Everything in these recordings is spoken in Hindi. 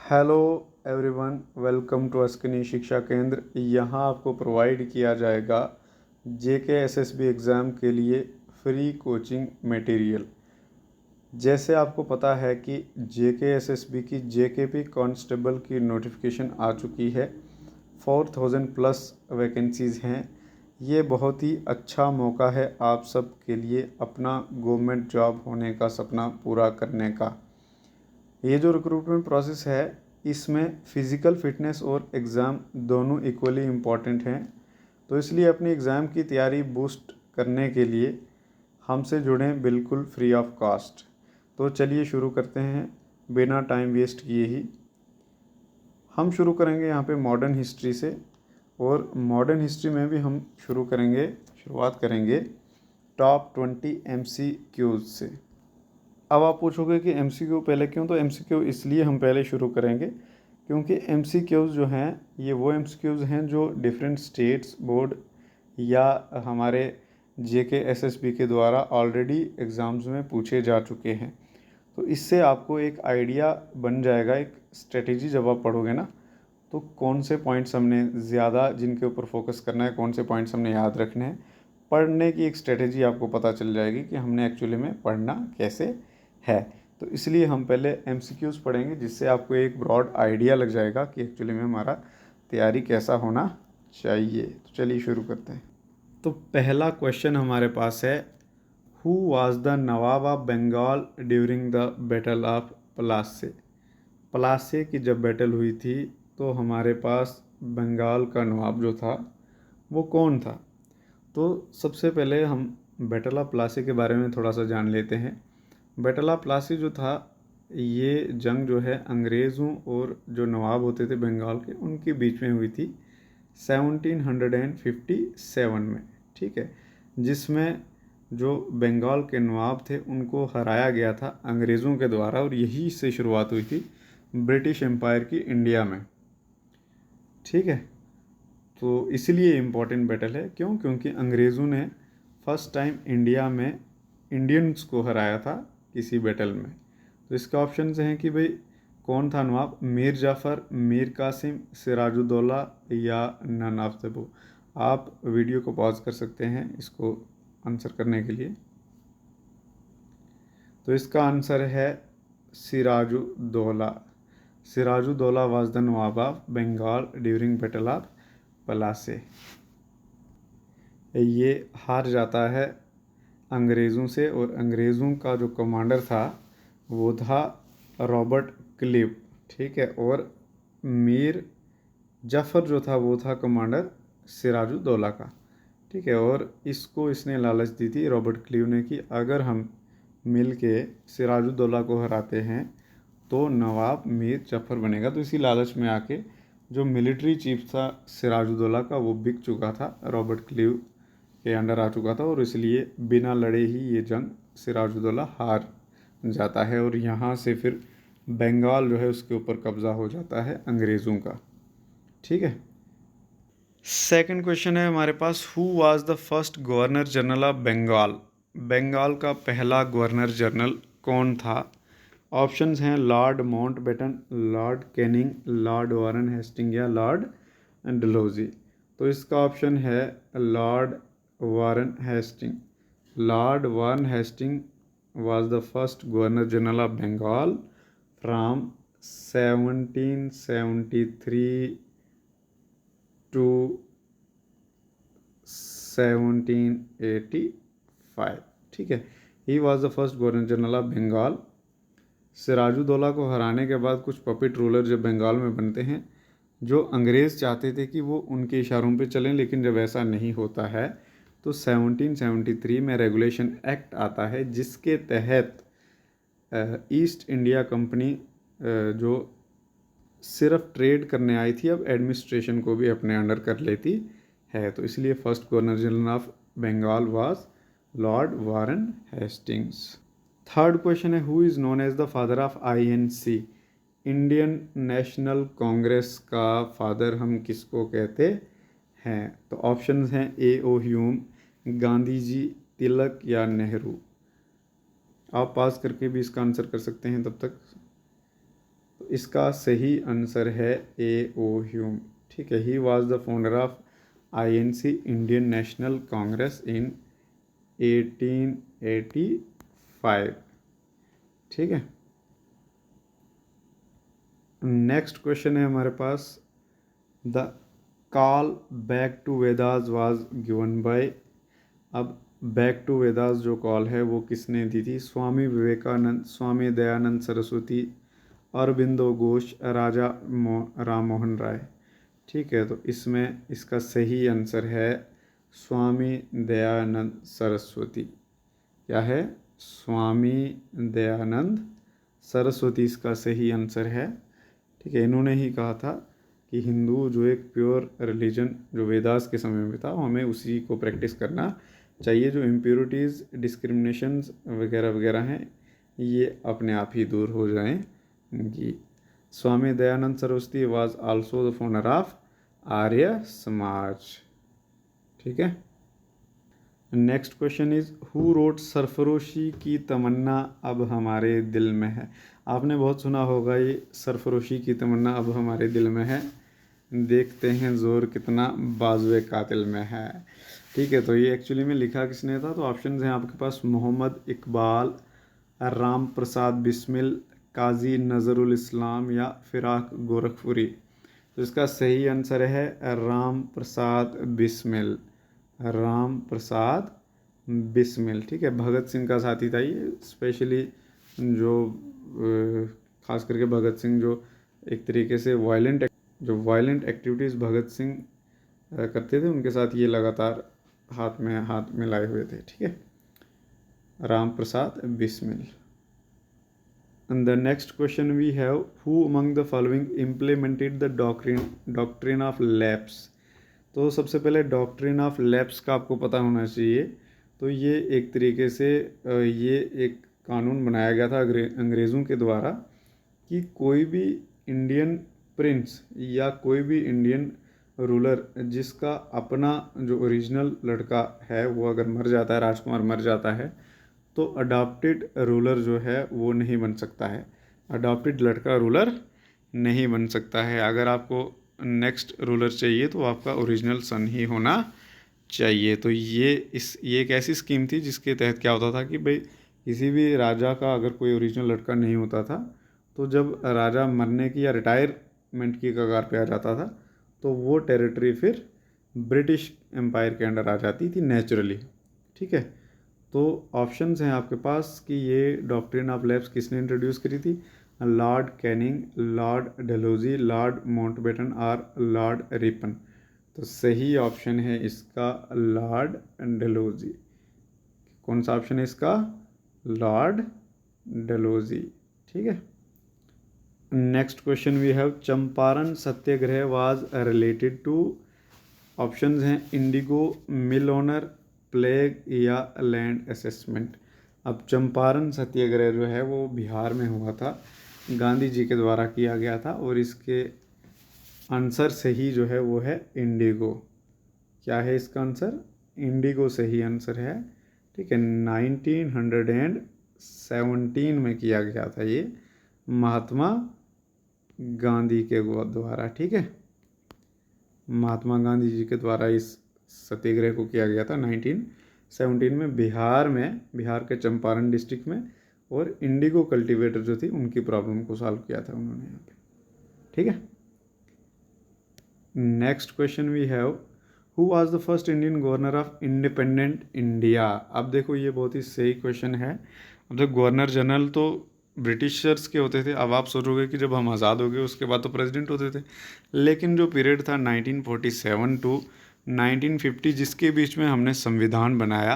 हेलो एवरीवन, वेलकम टू अस्कनी शिक्षा केंद्र। यहाँ आपको प्रोवाइड किया जाएगा जेके एसएसबी एग्ज़ाम के लिए फ्री कोचिंग मटेरियल। जैसे आपको पता है कि जेके एसएसबी की जेकेपी कांस्टेबल की नोटिफिकेशन आ चुकी है। 4000 प्लस वैकेंसीज़ हैं। ये बहुत ही अच्छा मौका है आप सब के लिए अपना गवर्नमेंट जॉब होने का सपना पूरा करने का। ये जो रिक्रूटमेंट प्रोसेस है, इसमें फ़िज़िकल फ़िटनेस और एग्ज़ाम दोनों इक्वली इम्पॉर्टेंट हैं। तो इसलिए अपनी एग्ज़ाम की तैयारी बूस्ट करने के लिए हमसे जुड़ें बिल्कुल फ्री ऑफ कॉस्ट। तो चलिए शुरू करते हैं बिना टाइम वेस्ट किए ही। हम शुरू करेंगे यहाँ पे मॉडर्न हिस्ट्री से, और मॉडर्न हिस्ट्री में भी हम शुरुआत करेंगे टॉप 20 MCQs से। अब आप पूछोगे कि MCQ पहले क्यों? तो MCQ इसलिए हम पहले शुरू करेंगे क्योंकि MCQs जो हैं ये वो MCQs हैं जो डिफरेंट स्टेट्स बोर्ड या हमारे जेके एसएसबी के द्वारा ऑलरेडी एग्ज़ाम्स में पूछे जा चुके हैं। तो इससे आपको एक आइडिया बन जाएगा, एक स्ट्रेटेजी जब आप पढ़ोगे ना, तो कौन से पॉइंट्स हमने ज़्यादा जिनके ऊपर फोकस करना है, कौन से पॉइंट्स हमने याद रखने हैं, पढ़ने की एक स्ट्रेटेजी आपको पता चल जाएगी कि हमने एक्चुअली में पढ़ना कैसे है। तो इसलिए हम पहले MCQs पढ़ेंगे, जिससे आपको एक ब्रॉड आइडिया लग जाएगा कि एक्चुअली में हमारा तैयारी कैसा होना चाहिए। तो चलिए शुरू करते हैं। तो पहला क्वेश्चन हमारे पास है, who was the nawab of Bengal during the battle of Plassey. Plassey की जब बैटल हुई थी तो हमारे पास बंगाल का नवाब जो था वो कौन था? तो सबसे पहले हम बैटल ऑफ प्लासी के बारे में थोड़ा सा जान लेते हैं। बैटल ऑफ प्लासी जो था, ये जंग जो है अंग्रेज़ों और जो नवाब होते थे बंगाल के, उनके बीच में हुई थी 1757 में। ठीक है, जिसमें जो बंगाल के नवाब थे उनको हराया गया था अंग्रेज़ों के द्वारा, और यही से शुरुआत हुई थी ब्रिटिश एम्पायर की इंडिया में। ठीक है, तो इसलिए इम्पोर्टेंट बैटल है। क्यों? क्योंकि अंग्रेज़ों ने फर्स्ट टाइम इंडिया में इंडियंस को हराया था किसी बैटल में। तो इसका ऑप्शन हैं कि भाई कौन था नवाब, मीर जाफ़र, मीर कासिम, सिराजुद्दौला या नन ऑफ द अबव। आप वीडियो को पॉज कर सकते हैं इसको आंसर करने के लिए। तो इसका आंसर है Sirajuddaulah. Sirajuddaulah was the nawab of Bengal during battle of Plassey. ये हार जाता है अंग्रेज़ों से, और अंग्रेज़ों का जो कमांडर था वो था रॉबर्ट क्लीव। ठीक है, और मीर जाफ़र जो था वो था कमांडर सिराजुद्दौला का। ठीक है, और इसने लालच दी थी रॉबर्ट क्लीव ने कि अगर हम मिल के सिराजुद्दौला को हराते हैं तो नवाब मीर जाफ़र बनेगा। तो इसी लालच में आके जो मिलिट्री चीफ था सिराजुद्दौला का वो बिक चुका था, रॉबर्ट क्लीव के अंडर आ चुका था, और इसलिए बिना लड़े ही ये जंग सिराजुद्दौला हार जाता है, और यहाँ से फिर बंगाल जो है उसके ऊपर कब्ज़ा हो जाता है अंग्रेज़ों का। ठीक है, सेकंड क्वेश्चन है हमारे पास, who was the first governor general of Bengal. Bengal का पहला गवर्नर जनरल कौन था? ऑप्शंस हैं Lord Mountbatten, Lord Canning, Lord Warren Hasting या लॉर्ड डलहौजी। तो इसका ऑप्शन है Lord Warren Hasting. Lord Warren Hasting was the first governor general of Bengal from 1773 to 1785। ठीक है, he was the first governor general of Bengal. Sirajuddaulah को हराने के बाद कुछ पपेट रूलर जब बंगाल में बनते हैं, जो अंग्रेज़ चाहते थे कि वो उनके इशारों पे चलें, लेकिन जब ऐसा नहीं होता है तो 1773 में रेगुलेशन एक्ट आता है, जिसके तहत ईस्ट इंडिया कंपनी जो सिर्फ ट्रेड करने आई थी, अब एडमिनिस्ट्रेशन को भी अपने अंडर कर लेती है। तो इसलिए first governor general of Bengal was Lord Warren Hastings. Third question है, who is known as the father of INC। Indian National Congress का फादर हम किसको कहते हैं? तो ऑप्शंस हैं A.O. ह्यूम, गांधी जी, तिलक या नेहरू। आप पास करके भी इसका आंसर कर सकते हैं तब तक। इसका सही आंसर है ए ओ ह्यूम। ठीक है, he was the founder of INC, Indian National Congress, in 1885। ठीक है, नेक्स्ट क्वेश्चन है हमारे पास, the call back to Vedas was given by. अब बैक टू वेदास जो कॉल है वो किसने दी थी? स्वामी विवेकानंद, स्वामी दयानंद सरस्वती, अरबिंदो घोष, राजा राम मोहन राय। ठीक है, तो इसमें इसका सही आंसर है स्वामी दयानंद सरस्वती। क्या है? स्वामी दयानंद सरस्वती इसका सही आंसर है। ठीक है, इन्होंने ही कहा था कि हिंदू जो एक प्योर रिलीजन जो वेदास के समय में था, हमें उसी को प्रैक्टिस करना चाहिए। जो इम्प्योरिटीज़, डिस्क्रिमिनेशंस वगैरह वगैरह हैं, ये अपने आप ही दूर हो जाएंगी। Swami Dayanand Saraswati was also the founder of Arya Samaj. ठीक है, next question is who wrote Sarfaroshi ki Tamanna अब हमारे दिल में है। आपने बहुत सुना होगा ये सरफरोशी की तमन्ना अब हमारे दिल में है, देखते हैं जोर कितना बाजुए कातिल में है। ठीक है, तो ये एक्चुअली में लिखा किसने था? तो ऑप्शन हैं आपके पास, मोहम्मद इकबाल, राम प्रसाद बिस्मिल, काजी नज़रुल इस्लाम या फिराक गोरखपुरी। तो इसका सही आंसर है राम प्रसाद बिस्मिल। राम प्रसाद बिस्मिल। ठीक है, भगत सिंह का साथी था ये, स्पेशली जो खास करके भगत सिंह जो एक तरीके से वायलेंट एक्टिविटीज़ भगत सिंह करते थे, उनके साथ ये लगातार हाथ में हाथ मिलाए हुए थे। ठीक है, Ram Prasad Bismil. And the next question we have, who among the following implemented the doctrine of lapse? तो सबसे पहले डॉक्ट्रिन ऑफ लैप्स का आपको पता होना चाहिए। तो ये एक तरीके से ये एक कानून बनाया गया था अंग्रेज़ों के द्वारा कि कोई भी इंडियन प्रिंस या कोई भी इंडियन रूलर जिसका अपना जो ओरिजिनल लड़का है वो अगर मर जाता है, राजकुमार मर जाता है, तो अडॉप्टेड रूलर जो है वो नहीं बन सकता है। अडॉप्टेड लड़का रूलर नहीं बन सकता है। अगर आपको नेक्स्ट रूलर चाहिए तो आपका ओरिजिनल सन ही होना चाहिए। तो ये एक ऐसी स्कीम थी जिसके तहत क्या होता था कि भाई किसी भी राजा का अगर कोई ओरिजिनल लड़का नहीं होता था, तो जब राजा मरने की या रिटायरमेंट की कगार पे आ जाता था, तो वो टेरिटरी फिर ब्रिटिश एम्पायर के अंडर आ जाती थी नेचुरली। ठीक है, तो ऑप्शंस हैं आपके पास कि ये डॉक्ट्रिन ऑफ लैप्स किसने इंट्रोड्यूस करी थी? Lord Canning, Lord Dalhousie, Lord Mountbatten और लॉर्ड रिपन। तो सही ऑप्शन है इसका लॉर्ड डलहौजी। कौन सा ऑप्शन है इसका? Lord Dalhousie. ठीक है, next question we have, Champaran Satyagraha was related to. Options हैं इंडिगो, मिल ओनर, प्लेग या लैंड असेसमेंट। अब चंपारण सत्याग्रह जो है वो बिहार में हुआ था, गांधी जी के द्वारा किया गया था, और इसके आंसर सही जो है वो है इंडिगो। क्या है इसका आंसर? इंडिगो सही आंसर है। ठीक है, 1917 में किया गया था ये महात्मा गांधी के द्वारा। ठीक है, महात्मा गांधी जी के द्वारा इस सत्याग्रह को किया गया था 1917 में, बिहार के चंपारण डिस्ट्रिक्ट में, और इंडिगो कल्टीवेटर जो थी उनकी प्रॉब्लम को सॉल्व किया था उन्होंने यहाँ पे। ठीक है, next question we have, who was the first Indian governor of independent India. अब देखो ये बहुत ही सही क्वेश्चन है। अब देखो गवर्नर जनरल तो ब्रिटिशर्स के होते थे। अब आप सोचोगे कि जब हम आज़ाद हो गए उसके बाद तो प्रेसिडेंट होते थे, लेकिन जो पीरियड था 1947 टू 1950 जिसके बीच में हमने संविधान बनाया,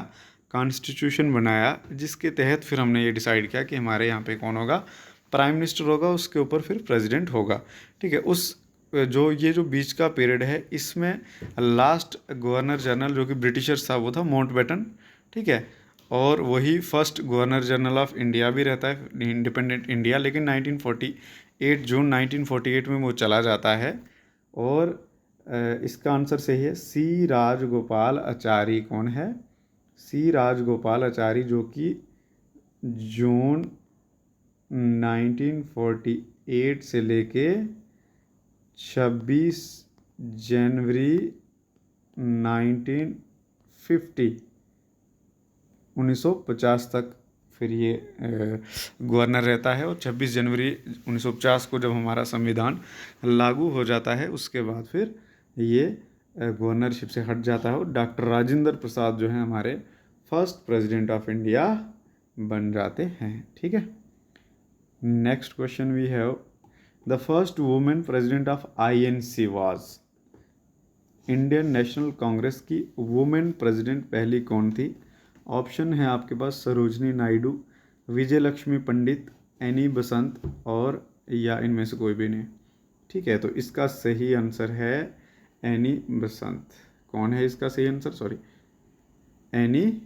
कॉन्स्टिट्यूशन बनाया, जिसके तहत फिर हमने ये डिसाइड किया कि हमारे यहाँ पे कौन होगा, प्राइम मिनिस्टर होगा, उसके ऊपर फिर प्रेसिडेंट होगा। ठीक है, उस जो बीच का पीरियड है इसमें लास्ट गवर्नर जनरल जो कि ब्रिटिशर्स था वो था माउंटबेटन। ठीक है, और वही first governor general of India भी रहता है इंडिपेंडेंट इंडिया, लेकिन जून 1948 में वो चला जाता है। और इसका आंसर सही है सी राजगोपाल आचारी। कौन है? सी राजगोपाल आचारी, जो कि जून 1948 8 से लेके 26 जनवरी 1950 तक फिर ये गवर्नर रहता है। और 26 जनवरी 1950 को जब हमारा संविधान लागू हो जाता है उसके बाद फिर ये गवर्नरशिप से हट जाता है और डॉक्टर राजेंद्र प्रसाद जो है हमारे फर्स्ट प्रेसिडेंट ऑफ इंडिया बन जाते हैं। ठीक है, next question we have the first women president of INC was. Indian National Congress की वुमेन प्रेसिडेंट पहली कौन थी? ऑप्शन है आपके पास सरोजनी नायडू, विजय लक्ष्मी पंडित, एनी बसंत और या इनमें से कोई भी नहीं। ठीक है, तो इसका सही आंसर है एनी बसंत। कौन है इसका सही आंसर? सॉरी, एनी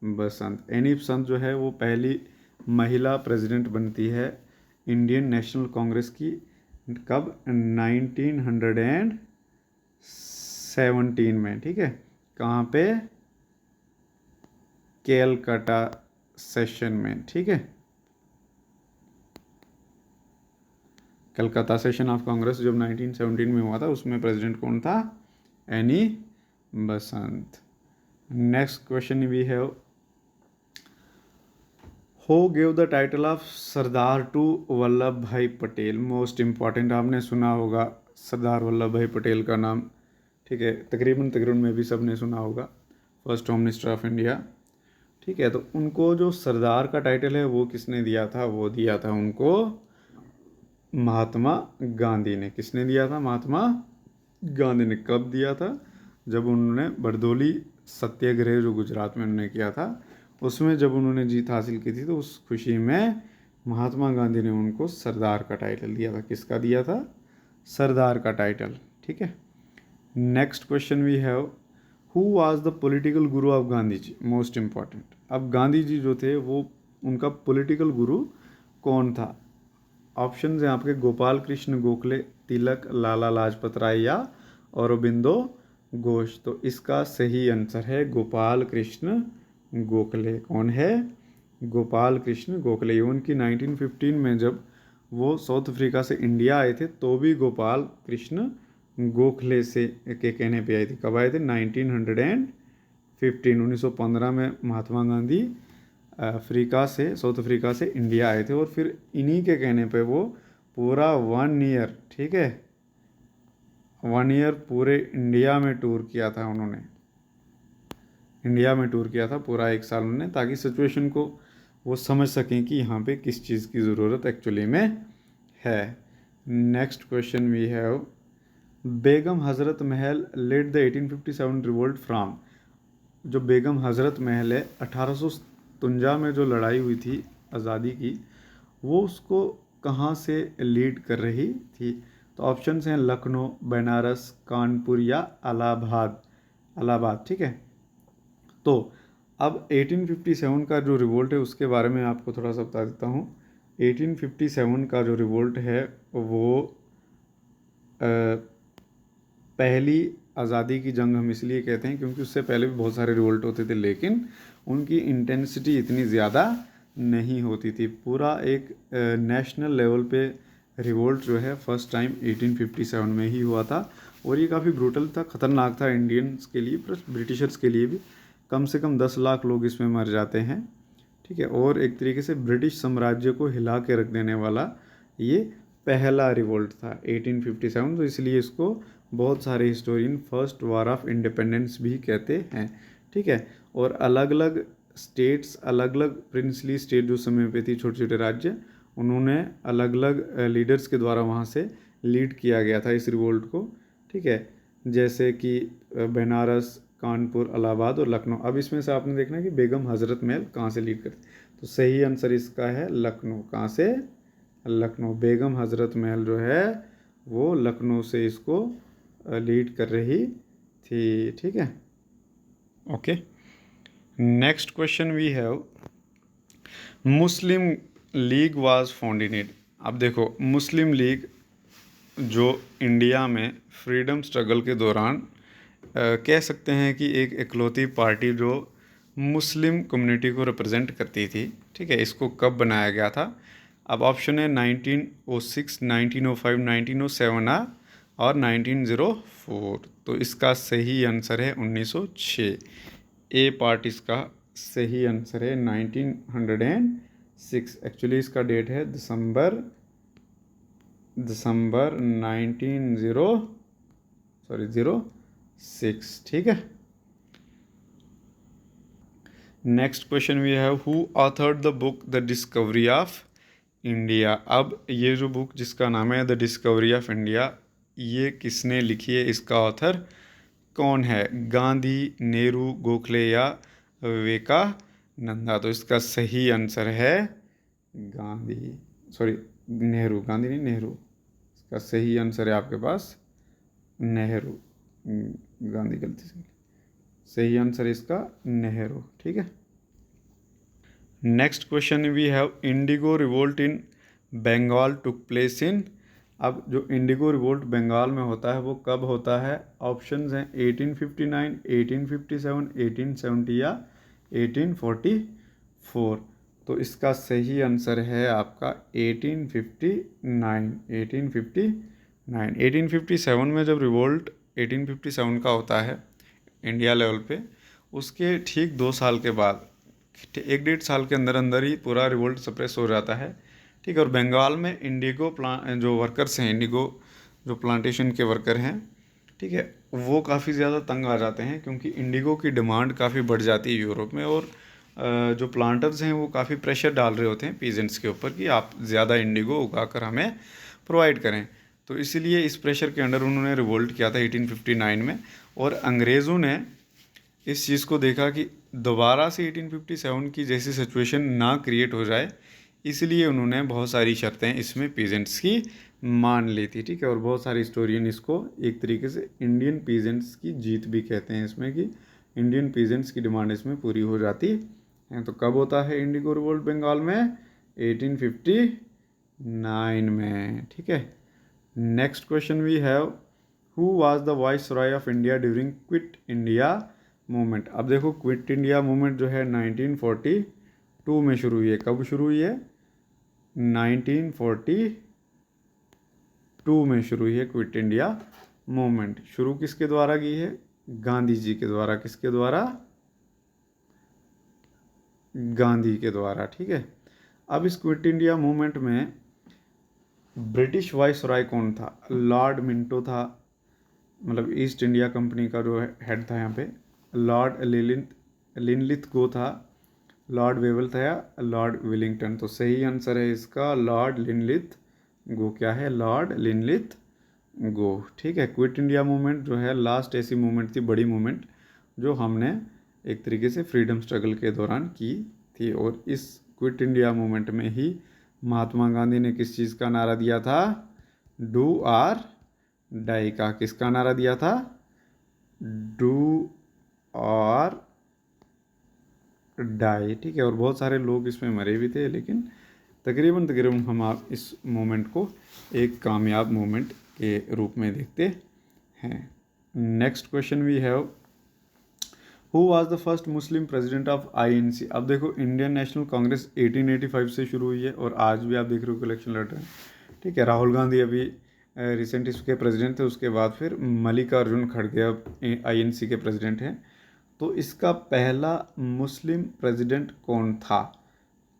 बसंत। एनी बसंत जो है वो पहली महिला प्रेसिडेंट बनती है इंडियन नेशनल कांग्रेस की। कब? 1917 में। ठीक है, कहाँ पे? कैलकाटा सेशन में। ठीक है, कलकत्ता सेशन ऑफ कांग्रेस जब 1917 में हुआ था उसमें प्रेसिडेंट कौन था? Annie Besant. Next question we have who gave the title of Sardar to Vallabhbhai Patel? Most important, आपने सुना होगा सरदार वल्लभ भाई पटेल का नाम। ठीक है, तकरीबन में भी सब ने सुना होगा, first home minister of India. ठीक है, तो उनको जो सरदार का टाइटल है वो किसने दिया था? वो दिया था उनको महात्मा गांधी ने। किसने दिया था? महात्मा गांधी ने। कब दिया था? जब उन्होंने बरदोली सत्याग्रह जो गुजरात में उन्होंने किया था उसमें जब उन्होंने जीत हासिल की थी तो उस खुशी में महात्मा गांधी ने उनको सरदार का टाइटल दिया था। किसका दिया था? सरदार का टाइटल। ठीक है, next question we have who was the political guru of Gandhi ji? Most important. अब गांधी जी जो थे वो उनका पॉलिटिकल गुरु कौन था? ऑप्शन हैं आपके गोपाल कृष्ण गोखले, तिलक, लाला लाजपत राय या औरोबिंदो घोष। तो इसका सही आंसर है गोपाल कृष्ण गोखले। कौन है? गोपाल कृष्ण गोखले। उनकी 1915 में जब वो साउथ अफ्रीका से इंडिया आए थे तो भी गोपाल कृष्ण गोखले से के कहने पे आए थे। कब आए थे? 1915 में महात्मा गांधी साउथ अफ्रीका से इंडिया आए थे और फिर इन्हीं के कहने पे वो पूरा 1 ईयर, ठीक है, 1 ईयर पूरे इंडिया में टूर किया था उन्होंने। इंडिया में टूर किया था पूरा 1 साल उन्होंने, ताकि सिचुएशन को वो समझ सकें कि यहाँ पे किस चीज़ की ज़रूरत एक्चुअली में है। नेक्स्ट क्वेश्चन वी हैव बेगम हज़रत महल लेड द 1857 रिवोल्ट फ्राम। जो बेगम हज़रत महल है 1853 में जो लड़ाई हुई थी आज़ादी की, वो उसको कहाँ से लीड कर रही थी? तो ऑप्शंस हैं लखनऊ, बनारस, कानपुर या इलाहाबाद। ठीक है, तो अब 1857 का जो रिवोल्ट है उसके बारे में आपको थोड़ा सा बता देता हूँ। 1857 का जो रिवोल्ट है वो पहली आज़ादी की जंग हम इसलिए कहते हैं क्योंकि उससे पहले भी बहुत सारे रिवोल्ट होते थे, लेकिन उनकी इंटेंसिटी इतनी ज़्यादा नहीं होती थी। पूरा एक नेशनल लेवल पे रिवोल्ट जो है फर्स्ट टाइम 1857 में ही हुआ था और ये काफ़ी ब्रूटल था, ख़तरनाक था इंडियंस के लिए प्लस ब्रिटिशर्स के लिए भी। कम से कम 10 लाख लोग इसमें मर जाते हैं। ठीक है, और एक तरीके से ब्रिटिश साम्राज्य को हिला के रख देने वाला ये पहला रिवोल्ट था 1857। तो इसलिए इसको बहुत सारे historian first war of independence भी कहते हैं। ठीक है, और अलग अलग स्टेट्स, अलग अलग प्रिंसली स्टेट जो समय पे थी, छोटे छोटे राज्य, उन्होंने अलग अलग लीडर्स के द्वारा वहाँ से लीड किया गया था इस रिवोल्ट को। ठीक है, जैसे कि बनारस, कानपुर, इलाहाबाद और लखनऊ। अब इसमें से आपने देखना है कि बेगम हज़रत महल कहाँ से लीड करती, तो सही आंसर इसका है लखनऊ। कहाँ से? लखनऊ। बेगम हज़रत महल जो है वो लखनऊ से इसको लीड कर रही थी। ठीक है, okay. Next question we have Muslim League was founded. अब देखो, मुस्लिम लीग जो इंडिया में फ्रीडम स्ट्रगल के दौरान कह सकते हैं कि एक इकलौती पार्टी जो मुस्लिम कम्युनिटी को रिप्रेजेंट करती थी। ठीक है, इसको कब बनाया गया था? अब ऑप्शन है 1906, 1905, 1907 और 1904। तो इसका सही आंसर है 1906। ए पार्ट इसका सही आंसर है 1906। एक्चुअली इसका डेट है दिसंबर 06। ठीक है। Next question we have, who authored the book The Discovery of India. अब ये जो बुक जिसका नाम है द डिस्कवरी ऑफ इंडिया, ये किसने लिखी है, इसका ऑथर कौन है? गांधी, नेहरू, गोखले या विवेकानंदा। तो इसका सही आंसर है नेहरू। गांधी नहीं, नेहरू। इसका सही आंसर है आपके पास नेहरू। गांधी गलती से, सही आंसर इसका नेहरू। ठीक है। Next question we have, indigo revolt in Bengal took place in. अब जो इंडिगो रिवोल्ट बंगाल में होता है वो कब होता है? ऑप्शंस हैं 1859, 1857, 1870 या 1844। तो इसका सही आंसर है आपका 1859। 1857 में जब रिवोल्ट 1857 का होता है इंडिया लेवल पे, उसके ठीक 2 साल के बाद, 1-1.5 साल के अंदर अंदर ही पूरा रिवोल्ट सप्रेस हो जाता है। ठीक है। और बंगाल में इंडिगो जो वर्कर्स हैं, इंडिगो जो प्लांटेशन के वर्कर हैं, ठीक है, वो काफ़ी ज़्यादा तंग आ जाते हैं क्योंकि इंडिगो की डिमांड काफ़ी बढ़ जाती है यूरोप में। और जो प्लांटर्स हैं वो काफ़ी प्रेशर डाल रहे होते हैं पीजेंट्स के ऊपर कि आप ज़्यादा इंडिगो उगाकर हमें प्रोवाइड करें। तो इसीलिए इस प्रेशर के अंडर उन्होंने रिवोल्ट किया था 1859 में। और अंग्रेज़ों ने इस चीज़ को देखा कि दोबारा से 1857 की जैसी सिचुएशन ना क्रिएट हो जाए, इसलिए उन्होंने बहुत सारी शर्तें इसमें पीजेंट्स की मान ली थी। ठीक है। और बहुत सारे हिस्टोरियन इसको एक तरीके से इंडियन पीजेंट्स की जीत भी कहते हैं इसमें, कि इंडियन पीजेंट्स की डिमांड इसमें पूरी हो जाती है। तो कब होता है इंडिगो रिवोल्ट बंगाल में? 1859 में। ठीक है। Next question we have, who was the viceroy of India during Quit India Movement. अब देखो, क्विट इंडिया मूवमेंट जो है 1942 में शुरू हुई है। कब शुरू हुई है? 1942 में शुरू हुई है क्विट इंडिया मूवमेंट। शुरू किसके द्वारा की है? गांधी जी के द्वारा। किसके द्वारा? गांधी के द्वारा। ठीक है। अब इस क्विट इंडिया मूवमेंट में ब्रिटिश वाइसरॉय कौन था? लॉर्ड मिंटो था, मतलब ईस्ट इंडिया कंपनी का जो हेड था यहाँ पे। लॉर्ड लिनलिथगो था, लॉर्ड वेवल था या लॉर्ड विलिंगटन। तो सही आंसर है इसका लॉर्ड लिनलिथगो। क्या है? Lord Linlithgow. ठीक है। क्विट इंडिया मूवमेंट जो है लास्ट ऐसी मूवमेंट थी, बड़ी मूवमेंट, जो हमने एक तरीके से फ्रीडम स्ट्रगल के दौरान की थी। और इस क्विट इंडिया मूवमेंट में ही महात्मा गांधी ने किस चीज़ का नारा दिया था? डू और डाई का। किसका नारा दिया था? डू और डाई। ठीक है। और बहुत सारे लोग इसमें मरे भी थे, लेकिन तकरीबन हम आप इस मूवमेंट को एक कामयाब मूवमेंट के रूप में देखते हैं। Next question we have, who was the first Muslim president of INC. अब देखो, इंडियन नेशनल कांग्रेस 1885 से शुरू हुई है और आज भी आप देख रहे हो इलेक्शन लड़ रहे हैं। ठीक है। राहुल गांधी अभी रिसेंट इसके प्रेसिडेंट थे, उसके बाद फिर मल्लिकार्जुन खड़गे अब आईएनसी के प्रेसिडेंट हैं। तो इसका पहला मुस्लिम प्रेसिडेंट कौन था?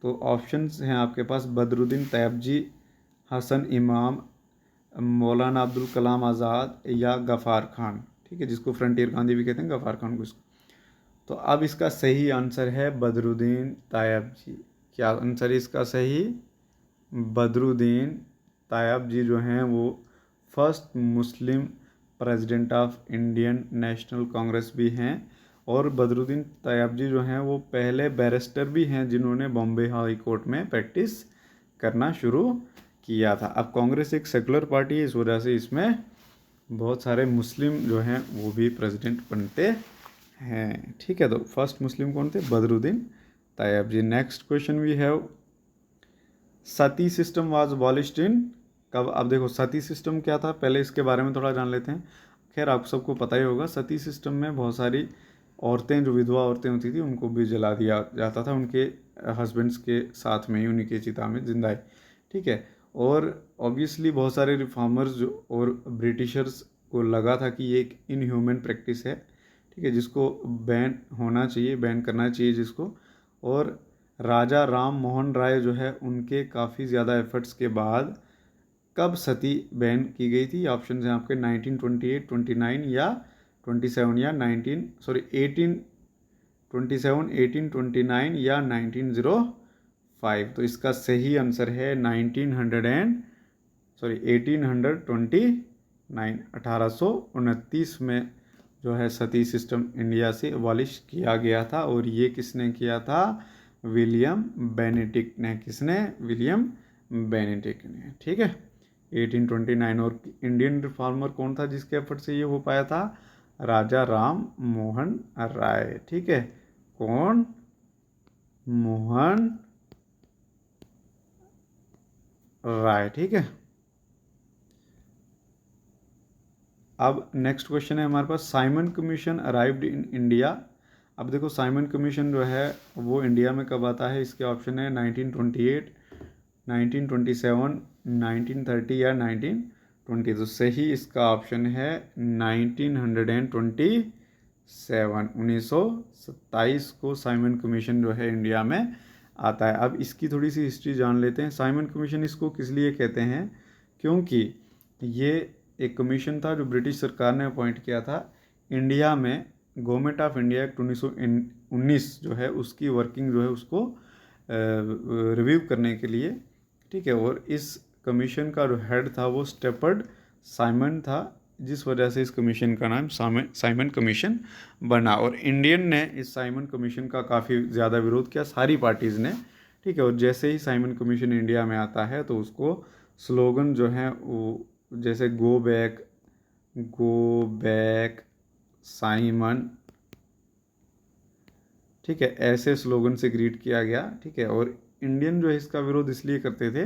तो ऑप्शंस हैं आपके पास, बदरुद्दीन तैयबजी, हसन इमाम, मौलाना अब्दुल कलाम आज़ाद या गफ़ार खान। ठीक है। जिसको फ्रंटियर गांधी भी कहते हैं, गफ़ार खान को इसको। तो अब इसका सही आंसर है बदरुद्दीन तैयबजी। क्या आंसर है इसका सही? बदरुद्दीन तैयबजी जो हैं वो first Muslim president of Indian National Congress भी हैं। और बदरुद्दीन तैयबजी जो हैं वो पहले बैरिस्टर भी हैं जिन्होंने बॉम्बे हाई कोर्ट में प्रैक्टिस करना शुरू किया था। अब कांग्रेस एक सेकुलर पार्टी है, इस वजह से इसमें बहुत सारे मुस्लिम जो हैं वो भी प्रेसिडेंट बनते हैं। ठीक है। तो फर्स्ट मुस्लिम कौन थे? Badruddin Tyabji. Next question we have, sati system was abolished in कब। अब देखो, सती सिस्टम क्या था, पहले इसके बारे में थोड़ा जान लेते हैं। खैर आप सबको पता ही होगा, सती सिस्टम में बहुत सारी औरतें, जो विधवा औरतें होती थी, उनको भी जला दिया जाता था उनके हस्बैंड्स के साथ में ही, उन्हीं के चिता में जिंदा ही। ठीक है। और ऑब्वियसली बहुत सारे रिफॉर्मर्स जो और ब्रिटिशर्स को लगा था कि ये एक इनह्यूमन प्रैक्टिस है, ठीक है, जिसको बैन होना चाहिए, बैन करना चाहिए जिसको। और राजा राम मोहन राय जो है उनके काफ़ी ज़्यादा एफर्ट्स के बाद कब सती बैन की गई थी? ऑप्शन हैं आपके 1928, 29 या 27 या 1827, 1829 या 1905। तो इसका सही आंसर है 1829, 1829 में जो है सती सिस्टम इंडिया से अबॉलिश किया गया था। और ये किसने किया था? विलियम बेनेडिक्ट ने। किसने? विलियम बेनेडिक्ट ने, ठीक है, 1829। और इंडियन रिफॉर्मर कौन था जिसके एफर्ट से ये हो पाया था? राजा राम मोहन राय, ठीक है। कौन? मोहन राय, ठीक है। अब नेक्स्ट क्वेश्चन है हमारे पास, Simon Commission arrived in India. अब देखो साइमन कमीशन जो है वो इंडिया में कब आता है? इसके ऑप्शन है 1928, 1927, 1930 या 1920। तो सही इसका ऑप्शन है 1927, 1927 को साइमन कमीशन जो है इंडिया में आता है। अब इसकी थोड़ी सी हिस्ट्री जान लेते हैं। साइमन कमीशन इसको किस लिए कहते हैं? क्योंकि ये एक कमीशन था जो ब्रिटिश सरकार ने अपॉइंट किया था इंडिया में। गवर्नमेंट ऑफ इंडिया एक्ट 1919 जो है उसकी वर्किंग जो है उसको रिव्यू करने के लिए, ठीक है। और इस कमीशन का जो हेड था वो स्टेपर्ड साइमन था, जिस वजह से इस कमीशन का नाम साइमन कमीशन बना। और इंडियन ने इस साइमन कमीशन का काफ़ी ज़्यादा विरोध किया, सारी पार्टीज़ ने, ठीक है। और जैसे ही साइमन कमीशन इंडिया में आता है तो उसको स्लोगन जो है वो जैसे गो बैक साइमन, ठीक है, ऐसे स्लोगन से ग्रीट किया गया, ठीक है। और इंडियन जो है इसका विरोध इसलिए करते थे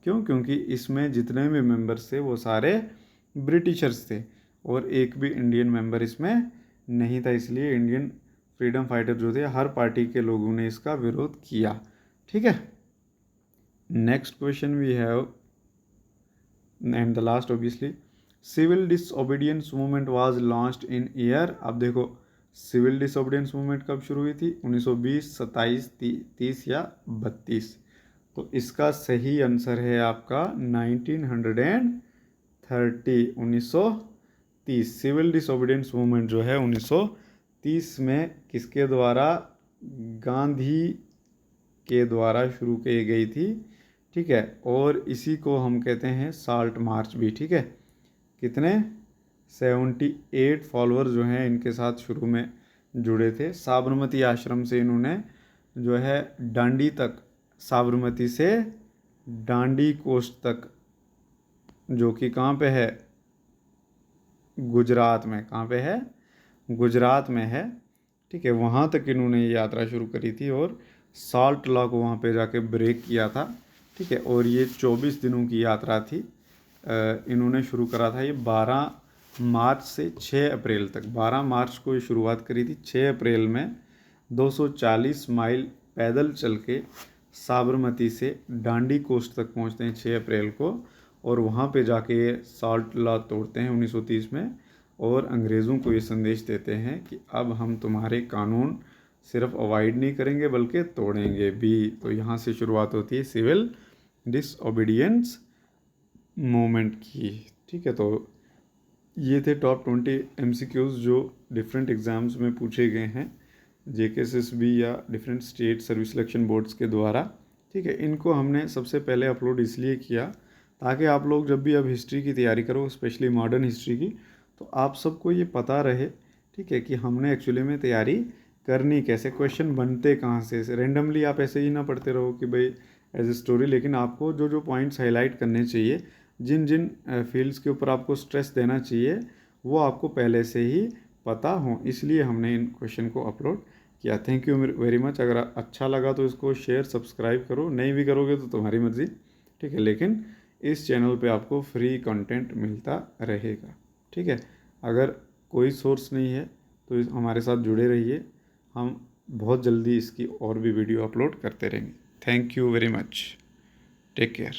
क्योंकि इसमें जितने भी मेंबर्स थे वो सारे ब्रिटिशर्स थे और एक भी इंडियन मेंबर इसमें नहीं था। इसलिए इंडियन फ्रीडम फाइटर जो थे हर पार्टी के लोगों ने इसका विरोध किया, ठीक है। Next question we have and the last obviously, civil disobedience movement was launched in year. अब देखो सिविल डिसओबीडियंस मूवमेंट कब शुरू हुई थी? 1920, 27, 30 या 32। तो इसका सही आंसर है आपका 1930, 1930। सिविल डिसओबीडियंस मूवमेंट जो है 1930 में किसके द्वारा? गांधी के द्वारा शुरू की गई थी, ठीक है। और इसी को हम कहते हैं साल्ट मार्च भी, ठीक है। कितने? 78 फॉलोअर जो हैं इनके साथ शुरू में जुड़े थे। साबरमती आश्रम से इन्होंने जो है डांडी तक, साबरमती से डांडी कोस्ट तक, जो कि कहाँ पे है? गुजरात में। कहाँ पे है? गुजरात में है, ठीक है। वहाँ तक इन्होंने ये यात्रा शुरू करी थी और साल्ट लॉ को वहाँ पे जाके ब्रेक किया था, ठीक है। और ये 24 दिनों की यात्रा थी। इन्होंने शुरू करा था ये 12 मार्च से 6 अप्रैल तक। 12 मार्च को ये शुरुआत करी थी, 6 अप्रैल में 240 माइल पैदल चल के साबरमती से डांडी कोस्ट तक पहुँचते हैं 6 अप्रैल को। और वहाँ पे जाके ये साल्ट लॉ तोड़ते हैं 1930 में और अंग्रेज़ों को ये संदेश देते हैं कि अब हम तुम्हारे कानून सिर्फ अवॉइड नहीं करेंगे बल्कि तोड़ेंगे भी। तो यहाँ से शुरुआत होती है सिविल डिसओबीडियंस मूवमेंट की, ठीक है। तो ये थे टॉप 20 MCQs जो डिफरेंट एग्ज़ाम्स में पूछे गए हैं JKSSB या different state service selection boards के द्वारा, ठीक है। इनको हमने सबसे पहले अपलोड इसलिए किया ताकि आप लोग जब भी अब हिस्ट्री की तैयारी करो, स्पेशली मॉडर्न हिस्ट्री की, तो आप सबको ये पता रहे, ठीक है, कि हमने एक्चुअली में तैयारी करनी कैसे, क्वेश्चन बनते कहाँ से। रेंडमली आप ऐसे ही ना पढ़ते रहो कि भाई एज ए स्टोरी, लेकिन आपको जो जो पॉइंट्स हाईलाइट करने चाहिए, जिन जिन फील्ड्स के ऊपर आपको स्ट्रेस देना चाहिए, वो आपको पहले से ही पता हो, इसलिए हमने इन क्वेश्चन को अपलोड किया। Thank you very much. अगर अच्छा लगा तो इसको शेयर सब्सक्राइब करो, नहीं भी करोगे तो तुम्हारी मर्ज़ी, ठीक है। लेकिन इस चैनल पे आपको फ्री कंटेंट मिलता रहेगा, ठीक है। अगर कोई सोर्स नहीं है तो हमारे साथ जुड़े रहिए, हम बहुत जल्दी इसकी और भी वीडियो अपलोड करते रहेंगे। Thank you very much, take care.